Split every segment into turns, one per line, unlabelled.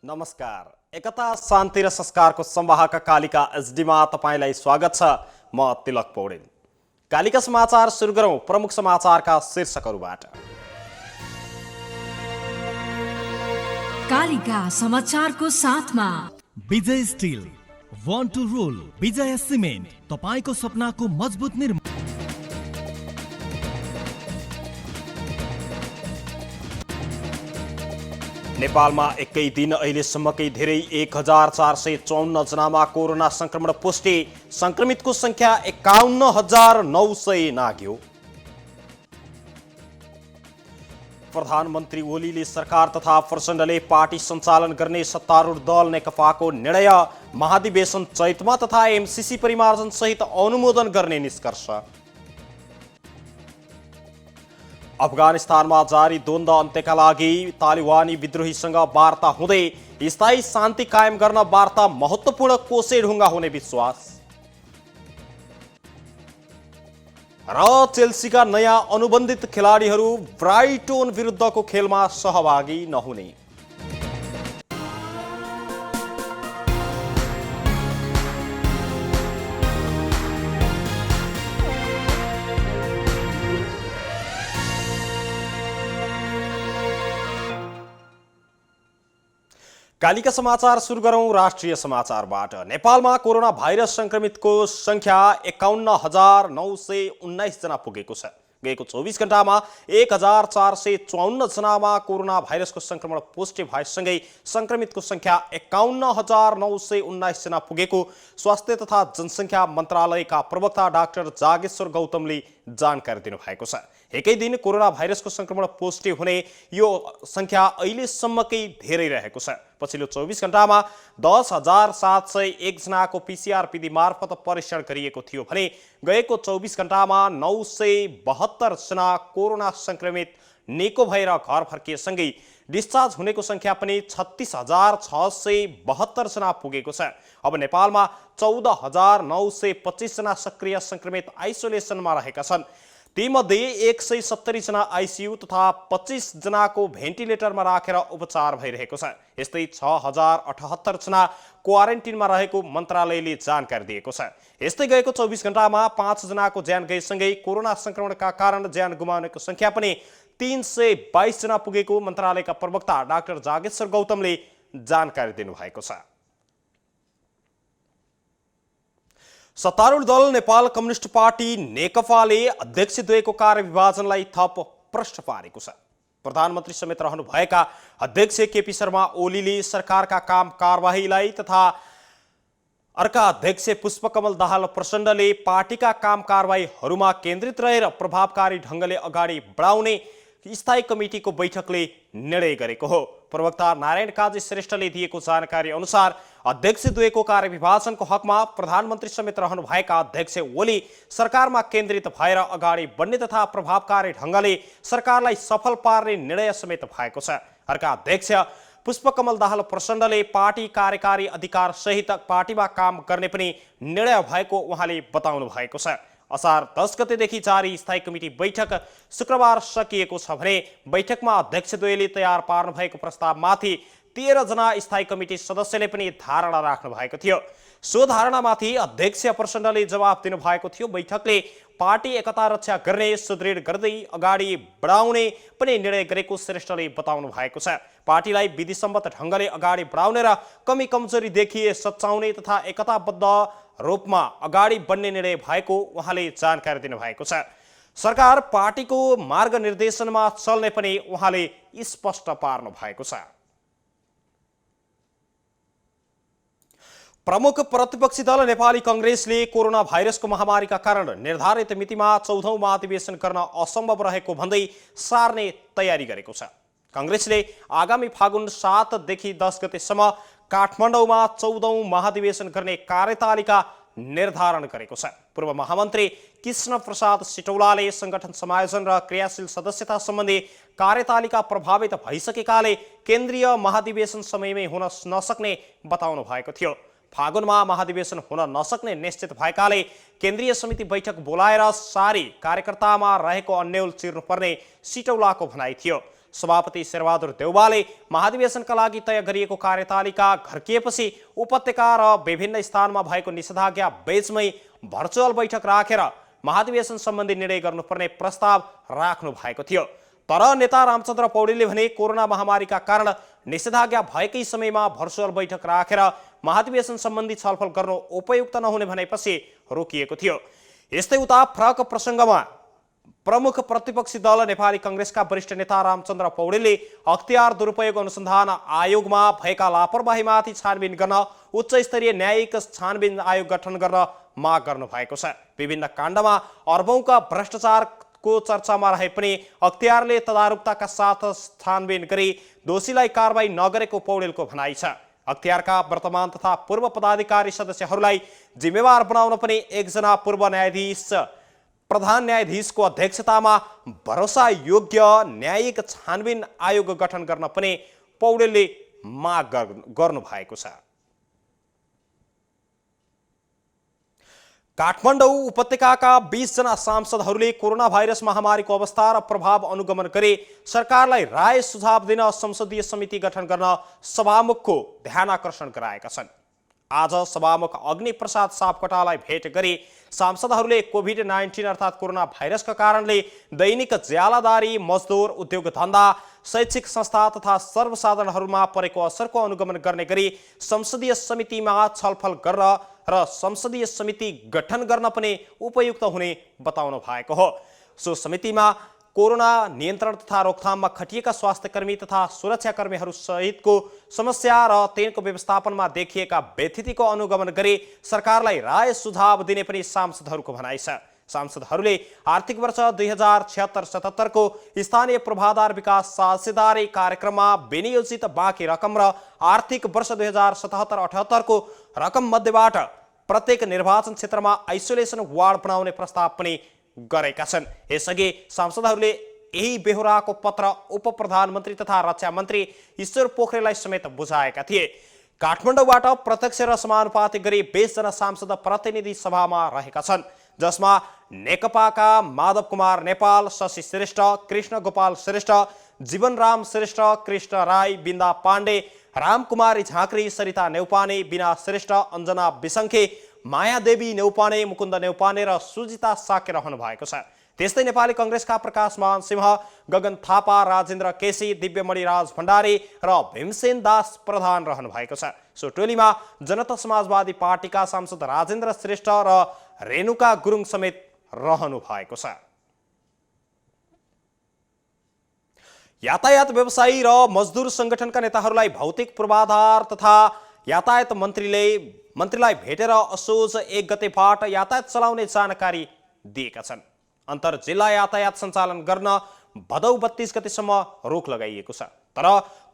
नमस्कार। एकता शान्ति र संस्कारको संवाहक कालिका एचडीमा तपाईलाई स्वागत छ। म तिलक पौडेल। कालिका समाचार सुरु गरौं प्रमुख समाचारका शीर्षकहरूबाट।
कालिका समाचारको साथमा
Vijay steel, one to roll, Vijay cement, तपाईको सपनाको मजबुत निर्माण।
नेपालमा एकै दिन अहिलेसम्मकै धेरै 1454 जनामा कोरोना संक्रमण पुष्टि। संक्रमितको संख्या 51900 नाग्यो। प्रधानमन्त्री ओलीले सरकार तथा प्रचण्डले पार्टी सञ्चालन गर्ने सत्तारूढ दल नेकपाको निर्णय। महाधिवेशन चैतमा तथा एमसीसी परिमार्जन सहित अनुमोदन गर्ने निष्कर्ष। अफगानिस्तानमा जारी द्वन्द्व अन्त्यका लागि तालिबानी विद्रोहीसँग वार्ता हुँदै स्थायी शान्ति कायम गर्न वार्ता महत्त्वपूर्ण कोसेढुङ्गा हुने विश्वास। र चेल्सीका नयाँ अनुबन्धित खेलाडीहरू ब्राइटन विरुद्धको खेलमा सहभागी नहुने। कालिका समाचार सुरु गरौं राष्ट्रिय समाचारबाट। नेपालमा कोरोना भाइरस संक्रमितको संख्या 51919 जना पुगेको छ। गएको 24 घण्टामा 1454 जनामा कोरोना भाइरसको संक्रमण पुष्टि भएसँगै संक्रमितको संख्या 51919 जना पुगेको स्वास्थ्य तथा जनसङ्ख्या मन्त्रालयका प्रवक्ता डाक्टर जागेश्वर गौतमले जानकारी दिनुभएको छ। एकै दिन कोरोना भाइरसको संक्रमण पुष्टि हुने यो संख्या अहिलेसम्मकै धेरै रहेको छ। पछिल्लो 24 घण्टामा 10,701 जनाको पीसीआर विधि मार्फत परीक्षण गरिएको थियो भने गएको 24 घण्टामा 972 जना कोरोना संक्रमित निको भएर घर फर्किएसँगै डिस्चार्ज हुनेको संख्या पनि 36,672 जना पुगेको छ। अब नेपालमा 14,925 जना सक्रिय संक्रमित आइसोलेसनमा रहेका छन्। तीमध्ये 170 जना आइसियु तथा 25 जनाको भेन्टिलेटरमा राखेर उपचार भइरहेको छ। यस्तै 6078 जना क्वारेन्टिनमा रहेको मन्त्रालयले जानकारी दिएको छ। यस्तै गएको 24 घण्टामा 5 जनाको ज्यान गएसँगै कोरोना संक्रमणका कारण ज्यान गुमाउनेको संख्या पनि 322 जना पुगेको मन्त्रालयका प्रवक्ता डाक्टर जागेश्वर गौतमले जानकारी दिनुभएको छ। सत्तारूढ दल नेपाल कम्युनिस्ट पार्टी नेकपाले अध्यक्षद्वयको कार्यविभाजनलाई थप प्रश्न पारेको छ। प्रधानमन्त्री समेत रहनुभएका अध्यक्ष केपी शर्मा ओलीले सरकारका काम कारबाहीलाई तथा अर्का अध्यक्ष पुष्पकमल दाहाल प्रचण्डले पार्टीका काम कारबाहीहरूमा केन्द्रित रहेर प्रभावकारी ढङ्गले अगाडि बढाउने स्थायी कमिटीको बैठकले निर्णय गरेको हो। प्रवक्ता नारायण काजी श्रेष्ठले दिएको जानकारी अनुसार अध्यक्षद्वयको कार्यविभाजनको हकमा प्रधानमन्त्री समेत रहनुभएका अध्यक्ष ओली सरकारमा केन्द्रित भएर अगाडि बढ्ने तथा प्रभावकारी ढङ्गले सरकारलाई सफल पार्ने निर्णय समेत भएको छ। अर्का अध्यक्ष पुष्पकमल दाहाल प्रचण्डले पार्टी कार्यकारी अधिकार सहित पार्टीमा काम गर्ने पनि निर्णय भएको उहाँले बताउनु भएको छ। असार 10 गतेदेखि जारी स्थायी कमिटी बैठक शुक्रबार सकिएको छ भने बैठकमा अध्यक्षद्वयले तयार पार्नु भएको प्रस्तावमाथि 13 जना स्थायी कमिटी सदस्यले पनि धारणा राख्नु भएको थियो। सो धारणामाथि अध्यक्ष प्रचण्डले जवाफ दिनुभएको थियो। बैठकले पार्टी एकता रक्षा गर्ने सुदृढ गर्दै अगाडि बढाउने पनि निर्णय गरेको श्रेष्ठले बताउनु भएको छ। पार्टीलाई विधिसम्मत ढङ्गले अगाडि बढाउने र कमी कमजोरी देखिए सच्याउने तथा एकताबद्ध रूपमा अगाडि बढ्ने निर्णय भएको उहाँले जानकारी दिनुभएको छ। सरकार पार्टीको मार्गनिर्देशनमा चल्ने पनि उहाँले स्पष्ट पार्नु भएको छ। प्रमुख प्रतिपक्षी दल नेपाली कांग्रेसले कोरोना भाइरसको महामारीका कारण निर्धारित मितिमा 14औं महाधिवेशन गर्न असम्भव रहेको भन्दै सार्ने तयारी गरेको छ। कांग्रेसले आगामी फागुन 7 देखि 10 गतेसम्म काठमाडौँमा 14औं महाधिवेशन गर्ने कार्यतालिका निर्धारण गरेको छ। पूर्व महामन्त्री कृष्ण प्रसाद सिटौलाले संगठन समायोजन र क्रियाशील सदस्यता सम्बन्धी कार्यतालिका प्रभावित भइसकेकाले केन्द्रीय महाधिवेशन समयमै हुन नसक्ने बताउनु भएको थियो। फागुनमा महाधिवेशन हुन नसक्ने निश्चित भएकाले केन्द्रीय समिति बैठक बोलाएर सारी कार्यकर्तामा रहेको अन्यल चिर्नुपर्ने सिटौलाको भनाइ थियो। सभापति शेरबहादुर देउवाले महाधिवेशनका लागि तय गरिएको कार्यतालिका घर्किएपछि उपत्यका र विभिन्न स्थानमा भएको निषेधाज्ञा बीचमै भर्चुअल बैठक राखेर महाधिवेशन सम्बन्धी निर्णय गर्नुपर्ने प्रस्ताव राख्नु भएको थियो। तर नेता रामचन्द्र पौडेलले भने कोरोना महामारीका कारण निषेधाज्ञा भएकै समयमा भर्चुअल बैठक राखेर महाधिवेशन सम्बन्धी छलफल गर्नु उपयुक्त नहुने भनेपछि रोकिएको थियो। यस्तै उता फरक प्रसङ्गमा प्रमुख प्रतिपक्षी दल नेपाली कांग्रेसका वरिष्ठ नेता रामचन्द्र पौडेलले अख्तियार दुरुपयोग अनुसन्धान आयोगमा भएका लापरवाहीमाथि छानबिन गर्न उच्च स्तरीय न्यायिक छानबिन आयोग गठन गर्न माग गर्नु भएको छ। विभिन्न काण्डमा अर्बौंका भ्रष्टाचारको चर्चामा रहे पनि अख्तियारले तदारुकताका साथ छानबिन गरी दोषीलाई कारबाही नगरेको पौडेलको भनाइ छ। अख्तियारका वर्तमान तथा पूर्व पदाधिकारी सदस्यहरूलाई जिम्मेवार बनाउन पनि एकजना पूर्व न्यायाधीश प्रधान न्यायाधीशको अध्यक्षतामा भरोसा योग्य न्यायिक छानबिन आयोग गठन गर्न पनि पौडेलले माग गर्नु भएको छ। काठमाडौँ उपत्यकाका 20 जना सांसदहरूले कोरोना भाइरस महामारीको अवस्था र प्रभाव अनुगमन गरी सरकारलाई राय सुझाव दिन संसदीय समिति गठन गर्न सभामुखको ध्यानाकर्षण गराएका छन्। आज सभामुख अग्नि प्रसाद सापकोटालाई भेट गरी सांसदहरूले कोभिड-19 अर्थात् कोरोना भाइरसका कारणले दैनिक ज्यालादारी, मजदुर, उद्योग धन्दा, शैक्षिक संस्था तथा सर्वसाधारणहरूमा परेको असरको अनुगमन गर्ने गरी संसदीय समितिमा छलफल गर्न र संसदीय समिति गठन गर्न पनि उपयुक्त हुने बताउनु भएको हो। सो समितिमा कोरोना नियन्त्रण तथा रोकथाममा खटिएका स्वास्थ्यकर्मी तथा सुरक्षाकर्मीहरू सहितको समस्या र तिनको व्यवस्थापनमा देखिएका व्यथितिको अनुगमन गरी सरकारलाई राय सुझाव दिने पनि सांसदहरूको भनाइ छ। सांसदहरूले आर्थिक वर्ष 2076-77 को स्थानीय पूर्वाधार विकास साझेदारी कार्यक्रममा विनियोजित बाँकी रकम र आर्थिक वर्ष 2077-78 को रकम मध्येबाट प्रत्येक निर्वाचन क्षेत्रमा आइसोलेसन वार्ड बनाउने प्रस्ताव पनि गरेका छन्। यसअघि सांसदहरूले यही बेहोराको पत्र उप प्रधानमन्त्री तथा रक्षा मन्त्री ईश्वर पोखरेललाई समेत बुझाएका थिए। काठमाडौँबाट प्रत्यक्ष र समानुपातिक गरी 20 जना सांसद प्रतिनिधि सभामा रहेका छन्, जसमा नेकपाका माधव कुमार नेपाल, शशि श्रेष्ठ, कृष्ण गोपाल श्रेष्ठ, जीवनराम श्रेष्ठ, कृष्ण राई, बिन्दा पाण्डे, रामकुमारी झाँक्री, सरिता नेउपाने, बिना श्रेष्ठ, अञ्जना विसङ्खे, मायादेवी नेउपाने, मुकुन्द नेउपाने र सुजिता साके रहनु भएको छ। त्यस्तै नेपाली कांग्रेसका प्रकाशमान सिंह, गगन थापा, राजेन्द्र केसी, दिव्यमणि राज भण्डारी र भीमसेन दास प्रधान रहनु भएको छ। सो टोलीमा जनता समाजवादी पार्टीका सांसद राजेन्द्र श्रेष्ठ र रेणुका गुरुङ समेत रहनु भएको छ। यातायात व्यवसायी र मजदुर संगठनका नेताहरूलाई भौतिक पूर्वाधार तथा यातायात मन्त्रीलाई भेटेर असोज 1 गतेबाट यातायात चलाउने जानकारी दिएका छन्। अन्तर जिल्ला यातायात सञ्चालन गर्न भदौ 32 गतेसम्म रोक लगाइएको छ। तर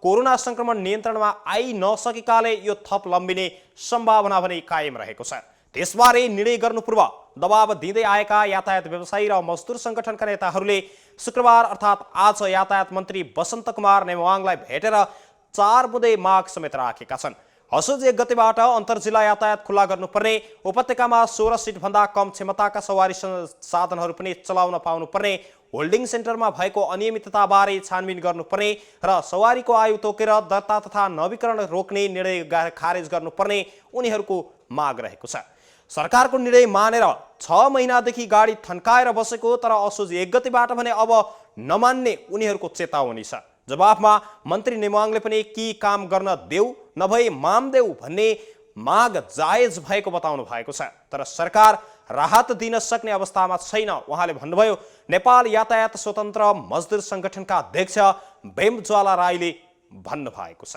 कोरोना संक्रमण नियन्त्रणमा आइ नसकेकाले यो थप लम्बिने सम्भावना पनि कायम रहेको छ। त्यसबारे निर्णय गर्नु पूर्व दबाव दिँदै आएका यातायात व्यवसायी र मजदुर संगठनका नेताहरूले शुक्रबार अर्थात् आज यातायात मन्त्री बसन्त कुमार नेवाङलाई भेटेर 4 बुँदे माग समेत राखेका छन्। असोज 1 गतेबाट अन्तर्जिल्ला यातायात खुल्ला गर्नुपर्ने, उपत्यकामा 16 सिट भन्दा कम क्षमताका सवारी साधनहरू पनि चलाउन पाउनुपर्ने, होल्डिङ सेन्टरमा भएको अनियमितताबारे छानबिन गर्नुपर्ने र सवारीको आयु तोकेर दर्ता तथा नवीकरण रोक्ने निर्णय खारेज गर्नुपर्ने उनीहरूको माग रहेको छ। सरकारको निर्णय मानेर 6 महिनादेखि गाडी थन्काएर बसेको, तर असोज 1 गतेबाट भने अब नमान्ने उनीहरूको चेतावनी छ। जवाफमा मन्त्री नेमाङले पनि कि काम गर्न देऊ नभए माम देऊ भन्ने माग जायज भएको बताउनु भएको छ। तर सरकार राहत दिन सक्ने अवस्थामा छैन। उहाँले भन्नुभयो, नेपाल यातायात स्वतन्त्र मजदुर संगठनका अध्यक्ष भेमज्वाला राईले भन्नुभएको छ।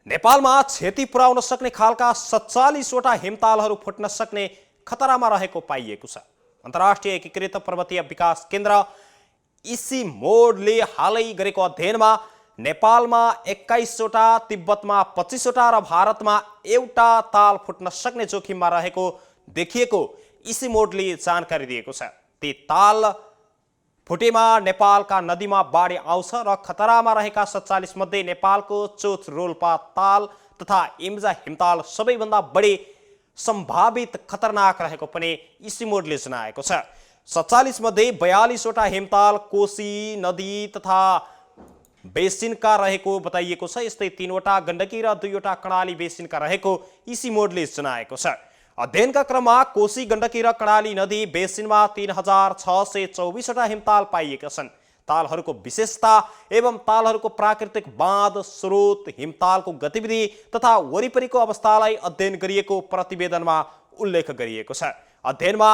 नेपालमा क्षति पुर्याउन सक्ने खालका 47 वटा हिमतालहरू फुट्न सक्ने खतरामा रहेको पाइएको छ। अन्तर्राष्ट्रिय एकीकृत पर्वतीय विकास केन्द्र इसिमोडले हालै गरेको अध्ययनमा नेपालमा 21 वटा, तिब्बतमा 25 वटा र भारतमा 1 ताल फुट्न सक्ने जोखिममा रहेको देखिएको इसिमोडले जानकारी दिएको छ। ती ताल फुटेमा नेपालका नदीमा बाढी आउँछ र खतरामा रहेका 47 मध्ये नेपालको चोच रोल्पा ताल तथा इम्जा हिमताल सबैभन्दा बढी सम्भावित खतरनाक रहेको पनि इसिमोडले जनाएको छ। 47 मध्ये 42वटा हिमताल कोशी नदी तथा बेसिनका रहेको बताइएको छ। यस्तै 3वटा गण्डकी र 2वटा कर्णाली बेसिनका रहेको इसी मोडले जनाएको छ। अध्ययनका क्रममा कोशी गण्डकी र कर्णाली नदी बेसिनमा 3624वटा हिमताल पाइएका छन्। तालहरूको विशेषता एवं तालहरूको प्राकृतिक बाँध, स्रोत, हिमतालको गतिविधि तथा वरिपरिको अवस्थालाई अध्ययन गरिएको प्रतिवेदनमा उल्लेख गरिएको छ। अध्ययनमा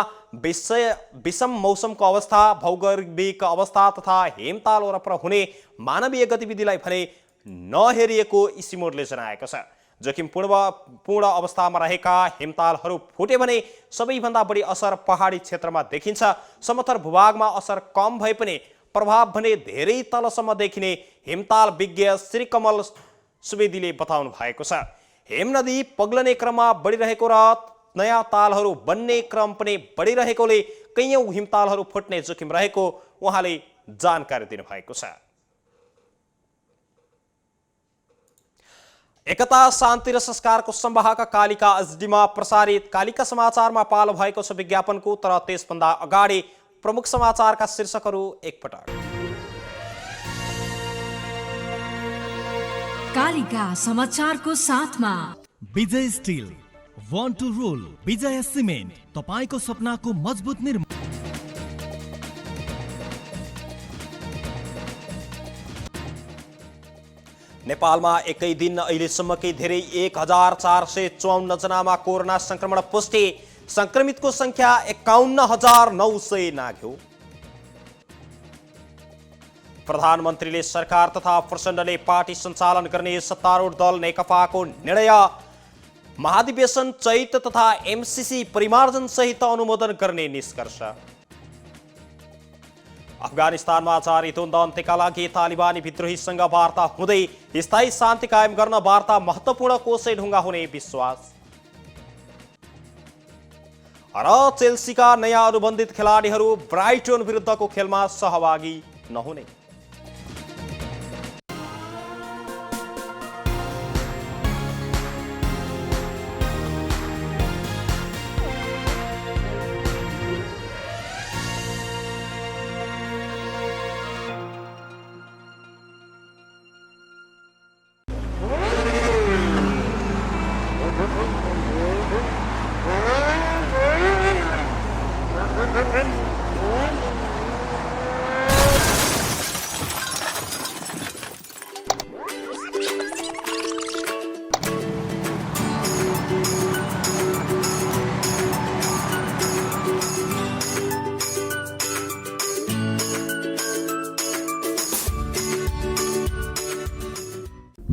विषम मौसमको अवस्था, भौगोलिक अवस्था तथा हिमताल वरपर हुने मानवीय गतिविधिलाई भने नहेरिएको इसिमोडले जनाएको छ। जोखिमपूर्ण अवस्थामा रहेका हिमतालहरू फुटे भने सबैभन्दा बढी असर पहाडी क्षेत्रमा देखिन्छ। समथर भूभागमा असर कम भए पनि प्रभाव भने धेरै तलसम्म देखिने हिमताल विज्ञ श्री कमल सुवेदीले बताउनु भएको छ। हिम नदी पग्लने क्रममा बढिरहेको र नयाँ तालहरू बन्ने क्रम पनि बढिरहेकोले कैयौं हिमतालहरू फुट्ने जोखिम रहेको उहाँले जानकारी दिनुभएको छ। एकता, शान्ति र संस्कारको संवाहक कालिका एचडीमा प्रसारित कालिका समाचारमा पालो भएको छ विज्ञापनको। तर त्यसभन्दा अगाडि प्रमुख समाचारका शीर्षकहरू एकपटक।
कालिका समाचारको साथमा
Vijay steel, one two role, Vijay cement, तपाईको सपनाको मजबुत निर्माण।
नेपालमा एकै दिन अहिलेसम्मकै धेरै 1454 जनामा कोरोना संक्रमण पुष्टि। संक्रमितको संख्या 51,900 नाग्यो। प्रधानमन्त्रीले सरकार तथा प्रचण्डले पार्टी सञ्चालन गर्ने सत्तारूढ दल नेकपाको निर्णय। महाधिवेशन चैत तथा एमसीसी परिमार्जन सहित अनुमोदन गर्ने निष्कर्ष। अफगानिस्तानमा जारी द्वन्द्व अन्त्यका लागि तालिबानी विद्रोहीसँग वार्ता हुँदै स्थायी शान्ति कायम गर्न वार्ता महत्त्वपूर्ण कोसै ढुङ्गा हुने विश्वास। र चेल्सीका नयाँ अनुबन्धित खेलाडीहरू ब्राइटन विरुद्धको खेलमा सहभागी नहुने।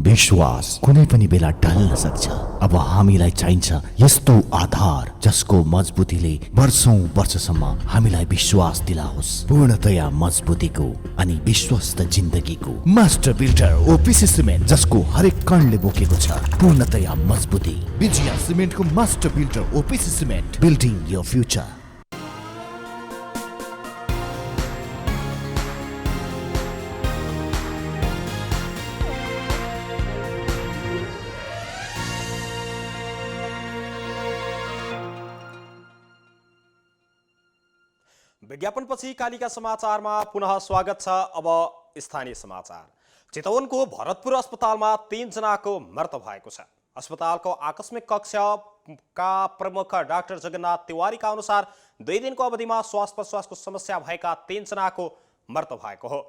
विश्वास कुनै पनि बेला ढल्न सक्छ। अब हामीलाई चाहिन्छ यस्तो आधार जसको मजबुतीले वर्षौं वर्षसम्म हामीलाई विश्वास दिलाओस्। पूर्णतया मजबुतीको अनि विश्वस्त जिन्दगीको मास्टर बिल्डर ओपीसी सिमेन्ट, जसको हरेक कणले बोकेको छ पूर्णतया मजबुती। विजय सिमेन्टको master builder OPC cement, building your future.
विज्ञापनपछि कालिका समाचारमा पुनः स्वागत छ। अब स्थानीय समाचार। चितवनको भरतपुर अस्पतालमा 3 जनाको मृत्यु भएको छ। अस्पतालको आकस्मिक कक्षका प्रमुख डाक्टर जगन्नाथ तिवारीका अनुसार 2 दिनको अवधिमा श्वास प्रश्वासको समस्या भएका 3 जनाको मृत्यु भएको हो।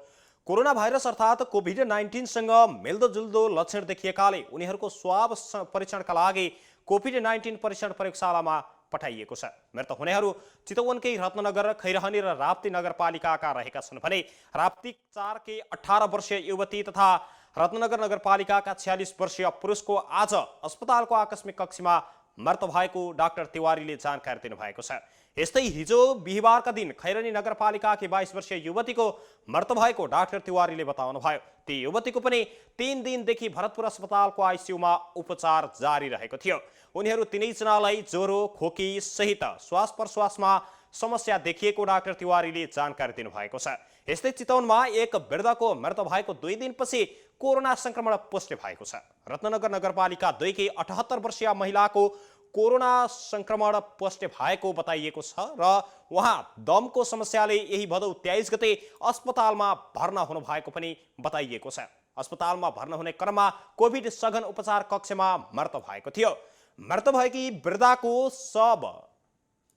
कोरोना भाइरस अर्थात् कोभिड-19 सँग मिल्दोजुल्दो लक्षण देखिएकाले उनीहरूको स्वाब परीक्षणका लागि कोभिड-19 परीक्षण प्रयोगशालामा पठाइएको छ। मृत्यु हुनेहरू चितवनकै रत्ननगर, खैरहनी र राप्ती नगरपालिकाका रहेका छन् भने राप्ती 4 के 18 वर्षीय युवती तथा रत्ननगर नगरपालिकाका 46 वर्षीय पुरुषको आज अस्पतालको आकस्मिक कक्षमा मृत्यु भएको डाक्टर तिवारीले जानकारी दिनुभएको छ। यस्तै हिजो बिहिबारका दिन खैरनी नगरपालिकाकी 22 वर्षीय युवतीको मृत्यु भएको डाक्टर तिवारीले बताउनुभयो। ती युवतीको पनि 3 दिनदेखि भरतपुर अस्पतालको आइसियुमा उपचार जारी रहेको थियो। उनीहरू 3 जनालाई ज्वरो, खोकी सहित श्वास प्रश्वासमा समस्या देखिएको डाक्टर तिवारीले जानकारी दिनुभएको छ। यस्तै चितवनमा एक वृद्धको मृत्यु भएको 2 दिनपछि कोरोना संक्रमण पुष्टि भएको छ। रत्ननगर नगरपालिका 2 की 78 वर्षीय महिलाको कोरोना संक्रमण पुष्टि भएको बताइएको छ र उहाँ दमको समस्याले यही भदौ 23 गते अस्पतालमा भर्ना हुनु भएको पनि बताइएको छ। अस्पतालमा भर्ना हुने क्रममा कोभिड सघन उपचार कक्षमा मृत्यु भएको थियो। मृत्यु भएकी वृद्धाको शव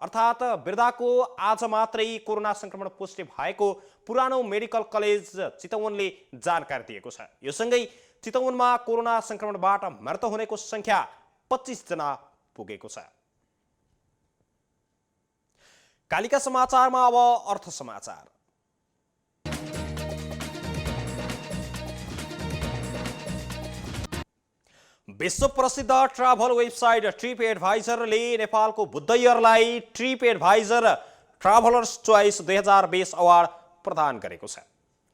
अर्थात् वृद्धाको आज मात्रै कोरोना संक्रमण पुष्टि भएको पुरानो मेडिकल कलेज चितवनले जानकारी दिएको छ। यो सँगै चितवनमा कोरोना संक्रमणबाट मृत्यु हुनेको संख्या 25 जना पुगेको छ। कालिका समाचारमा अब अर्थ समाचार। विश्व प्रसिद्ध ट्राभल वेबसाइट ट्रिप एडभाइजरले नेपालको बुद्धयरलाई trip advisor travellers choice 2020 award प्रदान गरेको छ।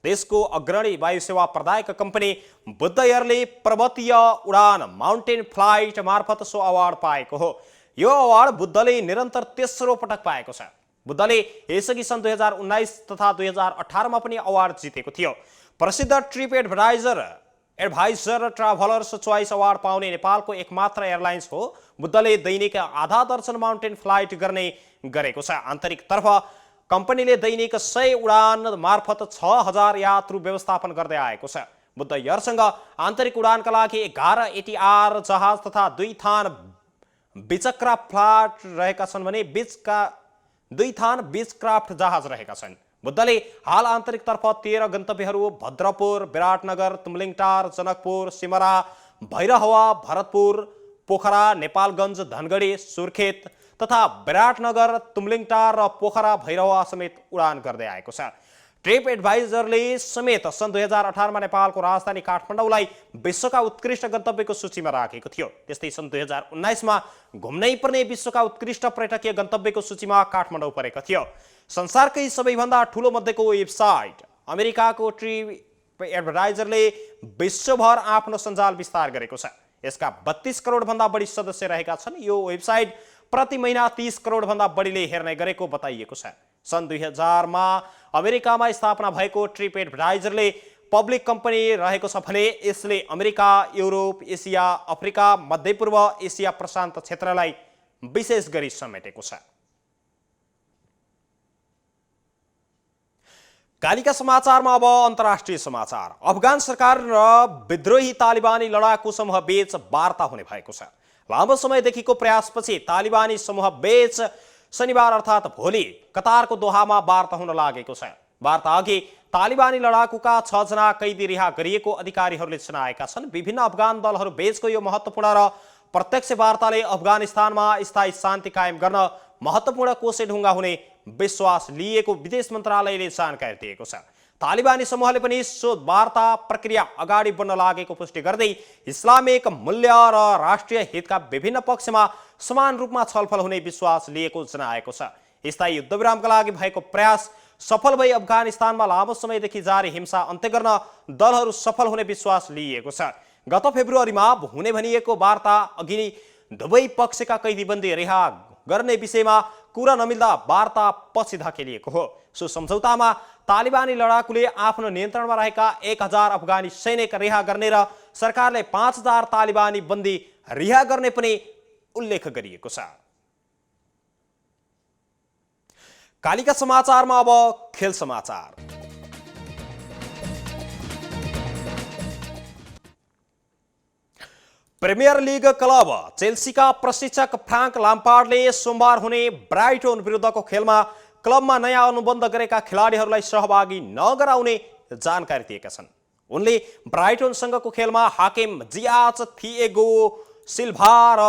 देशको अग्रणी वायुसेवा प्रदायक कम्पनी बुद्धयरले पर्वतीय उडान माउन्टेन फ्लाइट मार्फत सो अवार्ड पाएको हो। यो अवार्ड बुद्धले निरन्तर तेस्रो पटक पाएको छ। बुद्धले यसअघि सन् 2019 तथा 2018 मा पनि अवार्ड जितेको थियो। प्रसिद्ध trip advisor travellers choice award पाउने नेपालको एकमात्र एयरलाइन्स हो। बुद्धले दैनिक आधा दर्जन माउन्टेन फ्लाइट गर्ने गरेको छ। आन्तरिकतर्फ कम्पनीले दैनिक 100 उडान मार्फत 6000 यात्रु व्यवस्थापन गर्दै आएको छ। बुद्ध एयरसँग आन्तरिक उडानका लागि 11 एटीआर जहाज तथा 2 थान बिचक्राफ्ट रहेका छन् भने 2 थान बिचक्राफ्ट जहाज रहेका छन्। बुद्धले हाल आन्तरिकतर्फ 13 गन्तव्यहरू भद्रपुर, विराटनगर, तुमलिङटार, जनकपुर, सिमरा, भैरहवा, भरतपुर, पोखरा, नेपालगञ्ज, धनगढी, सुर्खेत तथा विराटनगर, तुमलिङटार र पोखरा भैरहवा समेत उडान गर्दै आएको छ। ट्रिप एडभाइजरले समेत सन् 2018 मा नेपालको राजधानी काठमाडौँलाई विश्वका उत्कृष्ट गन्तव्यको सूचीमा राखेको थियो। त्यस्तै सन् 2019 मा घुम्नै पर्ने विश्वका उत्कृष्ट पर्यटकीय गन्तव्यको सूचीमा काठमाडौँ परेको थियो। संसारकै सबैभन्दा ठूलो मध्येको वेबसाइट अमेरिकाको ट्रिप एडभाइजरले विश्वभर आफ्नो सञ्जाल विस्तार गरेको छ। यसका 32 करोड भन्दा बढी सदस्य रहेका छन्। यो वेबसाइट प्रति महिना 30 करोड भन्दा बढीले हेर्ने गरेको बताइएको छ। सन् 2000 मा अमेरिकामा स्थापना भएको ट्रिप एडभाइजरले पब्लिक कम्पनी रहेको छ भने यसले अमेरिका, युरोप, एसिया, अफ्रिका, मध्यपूर्व एसिया प्रशान्त क्षेत्रलाई विशेष गरी समेटेको छ। कालिका समाचारमा अब अन्तर्राष्ट्रिय समाचार। अफगान सरकार र विद्रोही तालिबानी लडाकु समूह बीच वार्ता हुने भएको छ। लामो समयदेखिको प्रयासपछि तालिबानी समूह बीच शनिबार अर्थात् भोलि कतारको दोहामा वार्ता हुन लागेको छ। वार्ता अघि तालिबानी लडाकुका 6 जना कैदी रिहा गरिएको अधिकारीहरूले जनाएका छन्। विभिन्न अफगान दलहरू बीचको यो महत्त्वपूर्ण र प्रत्यक्ष वार्ताले अफगानिस्तानमा स्थायी शान्ति कायम गर्न महत्त्वपूर्ण कोसेढुङ्गा हुने विश्वास लिएको विदेश मन्त्रालयले जानकारी दिएको छ। तालिबानी समूहले पनि सो वार्ता प्रक्रिया अगाडि बढ्न लागेको पुष्टि गर्दै इस्लामिक मूल्य र राष्ट्रिय हितका विभिन्न पक्षमा समान रूपमा छलफल हुने विश्वास लिएको जनाएको छ। स्थायी युद्धविरामका लागि भएको प्रयास सफल भई अफगानिस्तानमा लामो समयदेखि जारी हिंसा अन्त्य गर्न दलहरू सफल हुने विश्वास लिएको छ। गत फेब्रुअरीमा हुने भनिएको वार्ता अघि दुवै पक्षका कैदीबन्दी रिहा गर्ने विषयमा कुरा नमिल्दा वार्ता पछि धकेलिएको हो। सो सम्झौतामा तालिबानी लडाकुले आफ्नो नियन्त्रणमा रहेका 1000 अफगानी सैनिक रिहा गर्ने र सरकारले 5000 तालिबानी बन्दी रिहा गर्ने पनि उल्लेख गरिएको छ। कालिका समाचारमा अब खेल समाचार। प्रिमियर लिग क्लब चेल्सीका प्रशिक्षक फ्रान्क ल्याम्पार्डले सोमबार हुने ब्राइटन विरुद्धको खेलमा क्लबमा नयाँ अनुबन्ध गरेका खेलाडीहरूलाई सहभागी नगराउने जानकारी दिएका छन्। उनले ब्राइटनसँगको खेलमा हाकिम जियाच थिएगो सिल्भा र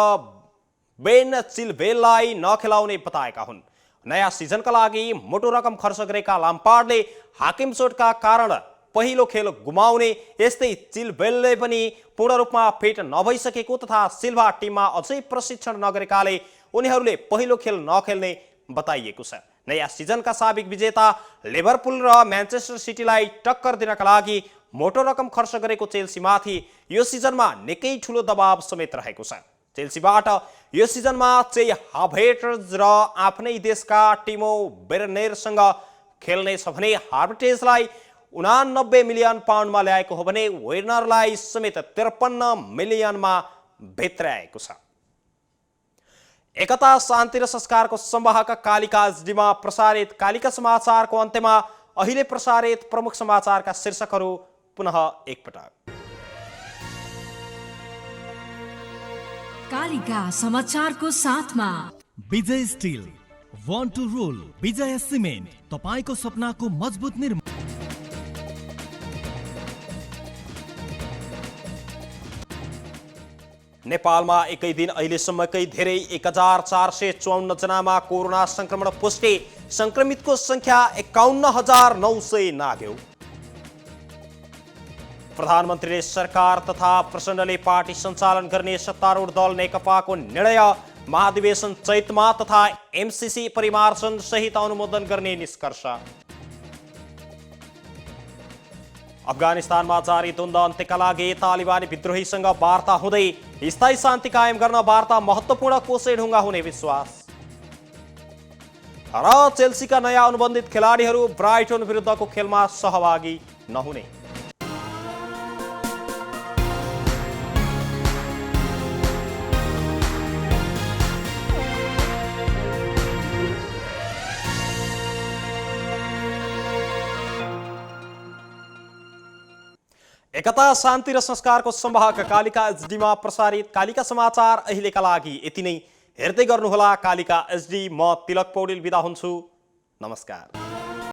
बेन चिल्भेललाई नखेलाउने बताएका हुन्। नयाँ सिजनका लागि मोटो रकम खर्च गरेका ल्याम्पार्डले हाकिम चोटका कारण पहिलो खेल गुमाउने, यस्तै चिल्भेलले पनि पूर्ण रूपमा फिट नभइसकेको तथा सिल्भा टिममा अझै प्रशिक्षण नगरेकाले उनीहरूले पहिलो खेल नखेल्ने बताइएको छ। नयाँ सिजनका साबिक विजेता लिभरपुल र म्यान्चेस्टर सिटीलाई टक्कर दिनका लागि मोटो रकम खर्च गरेको चेल्सीमाथि यो सिजनमा निकै ठूलो दबाव समेत रहेको छ। चेल्सीबाट यो सिजनमा चेई हाभर्ट्ज र आफ्नै देशका टिमो बेर्नेरसँग खेल्नेछ भने हार्भर्टेजलाई 89 मिलियन पाउन्डमा ल्याएको हो भने वेर्नरलाई समेत 53 मिलियनमा भित्राएको छ। एकता शान्ति र संस्कारको संवाहक कालिका एचडीमा प्रसारित कालिका समाचारको अन्त्यमा अहिले प्रसारित प्रमुख समाचारका शीर्षकहरू पुनः एकपटक।
कालिका समाचारको साथमा
Vijay steel, one two role, Vijay cement, तपाईको सपनाको मजबुत निर्माण।
नेपालमा एकै दिन अहिलेसम्मकै धेरै 1454 जनामा कोरोना संक्रमण पुष्टि, संक्रमितको संख्या 51,900 नाग्यो। प्रधानमन्त्रीले सरकार तथा प्रचण्डले पार्टी सञ्चालन गर्ने सत्तारूढ दल नेकपाको निर्णय, महाधिवेशन चैतमा तथा एमसीसी परिमार्जन सहित अनुमोदन गर्ने निष्कर्ष। अफगानिस्तानमा जारी द्वन्द्व अन्त्यका लागि तालिबानी विद्रोहीसँग वार्ता हुँदै स्थायी शान्ति कायम गर्न वार्ता महत्त्वपूर्ण कोसेढुङ्गा हुने विश्वास। र चेल्सीका नयाँ अनुबन्धित खेलाडीहरू ब्राइटन विरुद्धको खेलमा सहभागी नहुने। एकता शान्ति र संस्कारको संवाहक कालिका एचडीमा प्रसारित कालिका समाचार अहिलेका लागि यति नै। हेर्दै गर्नुहोला कालिका एचडी। म तिलक पौडेल बिदा हुन्छु। नमस्कार।